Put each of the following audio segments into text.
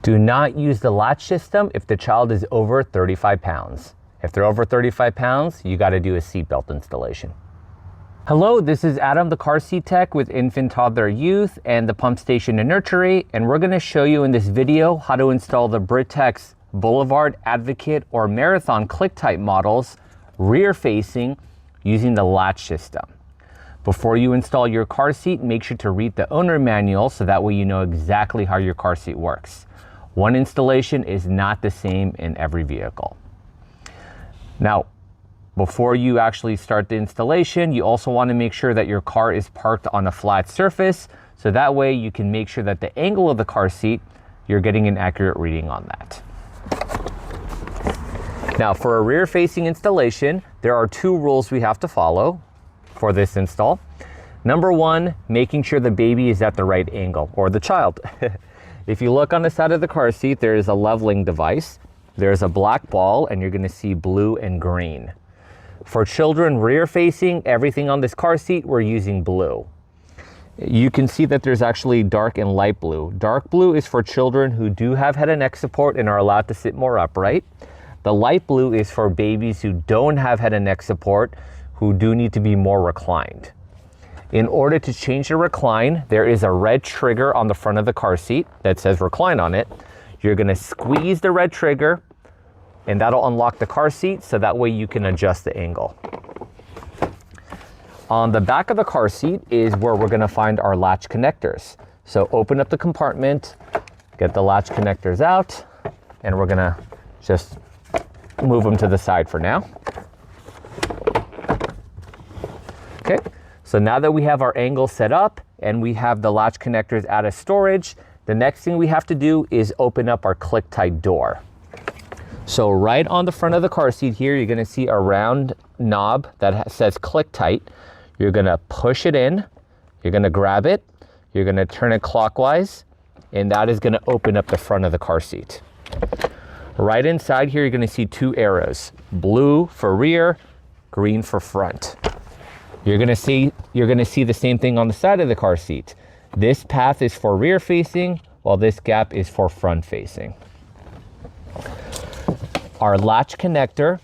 Do not use the latch system if the child is over 35 pounds. If they're over 35 pounds, you got to do a seatbelt installation. Hello, this is Adam, the car seat tech with infant, toddler, youth, and the pump station and nursery, and we're going to show you in this video how to install the Britax Boulevard, Advocate, or Marathon ClickTight models rear facing using the latch system. Before you install your car seat, make sure to read the owner manual so that way you know exactly how your car seat works. One installation is not the same in every vehicle. Now, before you actually start the installation, you also want to make sure that your car is parked on a flat surface, so that way you can make sure that the angle of the car seat, you're getting an accurate reading on that. Now, for a rear facing installation, there are two rules we have to follow for this install. Number one, making sure the baby is at the right angle, or the child. If you look on the side of the car seat, there is a leveling device. There's a black ball, and you're going to see blue and green. For children rear facing, everything on this car seat, we're using blue. You can see that there's actually dark and light blue. Dark blue is for children who do have head and neck support and are allowed to sit more upright. The light blue is for babies who don't have head and neck support, who do need to be more reclined. In order to change the recline, there is a red trigger on the front of the car seat that says recline on it. You're going to squeeze the red trigger, and that'll unlock the car seat, so that way you can adjust the angle. On the back of the car seat is where we're going to find our latch connectors. So open up the compartment, get the latch connectors out, and we're going to just move them to the side for now. Okay, so now that we have our angle set up and we have the latch connectors out of storage, the next thing we have to do is open up our ClickTight door. So right on the front of the car seat here, you're going to see a round knob that says ClickTight. You're going to push it in, you're going to grab it, you're going to turn it clockwise, and that is going to open up the front of the car seat. Right inside here, you're going to see two arrows, blue for rear, green for front. You're going to see the same thing on the side of the car seat. This path is for rear facing, while this gap is for front facing. Our latch connector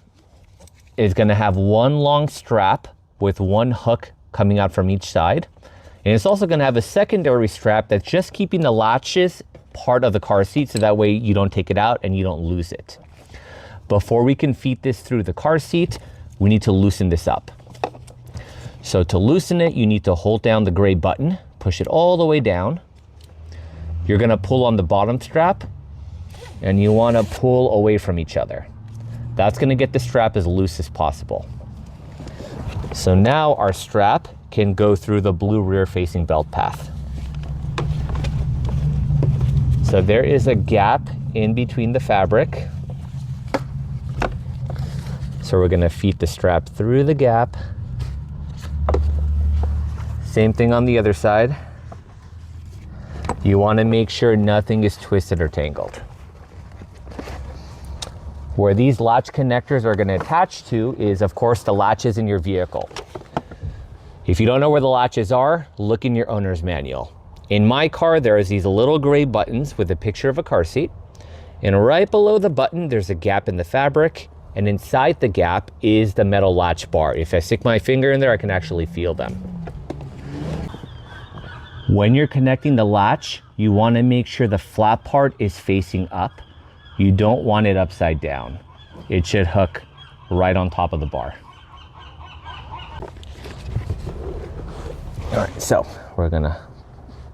is going to have one long strap with one hook coming out from each side. And it's also going to have a secondary strap that's just keeping the latches part of the car seat, so that way you don't take it out and you don't lose it. Before we can feed this through the car seat, we need to loosen this up. So to loosen it, you need to hold down the gray button, push it all the way down. You're going to pull on the bottom strap, and you want to pull away from each other. That's going to get the strap as loose as possible. So now our strap can go through the blue rear facing belt path. So there is a gap in between the fabric. So we're going to feed the strap through the gap. Same thing on the other side. You want to make sure nothing is twisted or tangled. Where these latch connectors are going to attach to is, of course, the latches in your vehicle. If you don't know where the latches are, look in your owner's manual. In my car, there's these little gray buttons with a picture of a car seat. And right below the button, there's a gap in the fabric. And inside the gap is the metal latch bar. If I stick my finger in there, I can actually feel them. When you're connecting the latch, you want to make sure the flat part is facing up. You don't want it upside down. It should hook right on top of the bar. All right, so we're gonna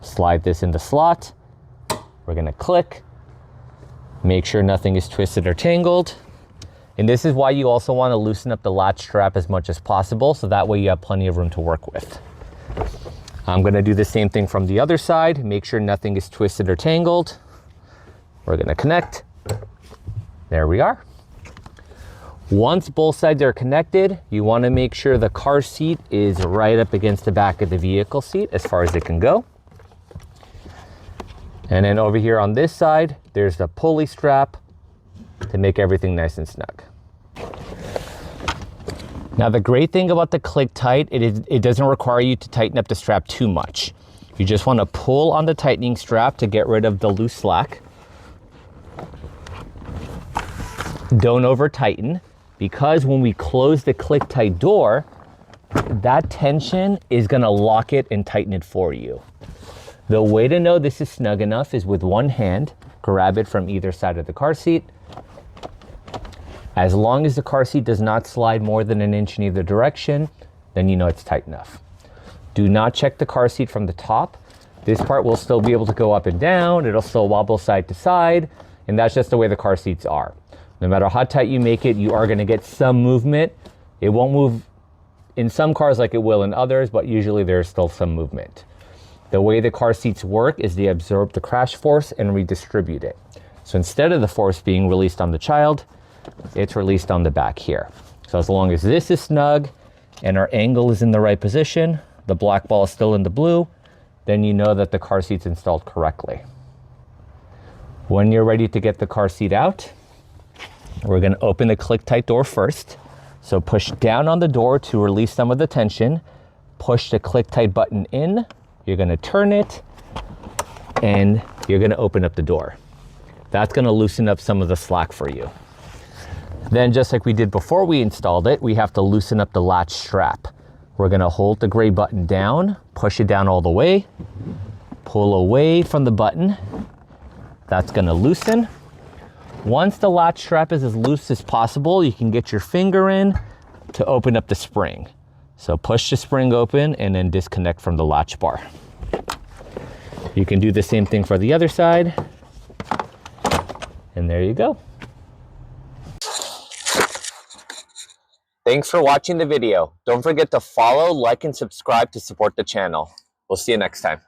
slide this in the slot. We're gonna click, make sure nothing is twisted or tangled. And this is why you also want to loosen up the latch strap as much as possible, so that way you have plenty of room to work with. I'm gonna do the same thing from the other side. Make sure nothing is twisted or tangled. We're gonna connect. There we are. Once both sides are connected, you want to make sure the car seat is right up against the back of the vehicle seat as far as it can go. And then over here on this side, there's the pulley strap to make everything nice and snug. Now the great thing about the ClickTight, it doesn't require you to tighten up the strap too much. You just want to pull on the tightening strap to get rid of the loose slack. Don't over tighten, because when we close the ClickTight door, that tension is gonna lock it and tighten it for you. The way to know this is snug enough is with one hand, grab it from either side of the car seat. As long as the car seat does not slide more than an inch in either direction, then you know it's tight enough. Do not check the car seat from the top. This part will still be able to go up and down. It'll still wobble side to side, and that's just the way the car seats are. No matter how tight you make it, you are gonna get some movement. It won't move in some cars like it will in others, but usually there's still some movement. The way the car seats work is they absorb the crash force and redistribute it. So instead of the force being released on the child, it's released on the back here. So as long as this is snug and our angle is in the right position, the black ball is still in the blue, then you know that the car seat's installed correctly. When you're ready to get the car seat out, we're gonna open the ClickTight door first. So push down on the door to release some of the tension, push the ClickTight button in, you're gonna turn it, and you're gonna open up the door. That's gonna loosen up some of the slack for you. Then just like we did before we installed it, we have to loosen up the latch strap. We're gonna hold the gray button down, push it down all the way, pull away from the button. That's gonna loosen. Once the latch strap is as loose as possible, you can get your finger in to open up the spring. So push the spring open and then disconnect from the latch bar. You can do the same thing for the other side. And there you go. Thanks for watching the video. Don't forget to follow, like, and subscribe to support the channel. We'll see you next time.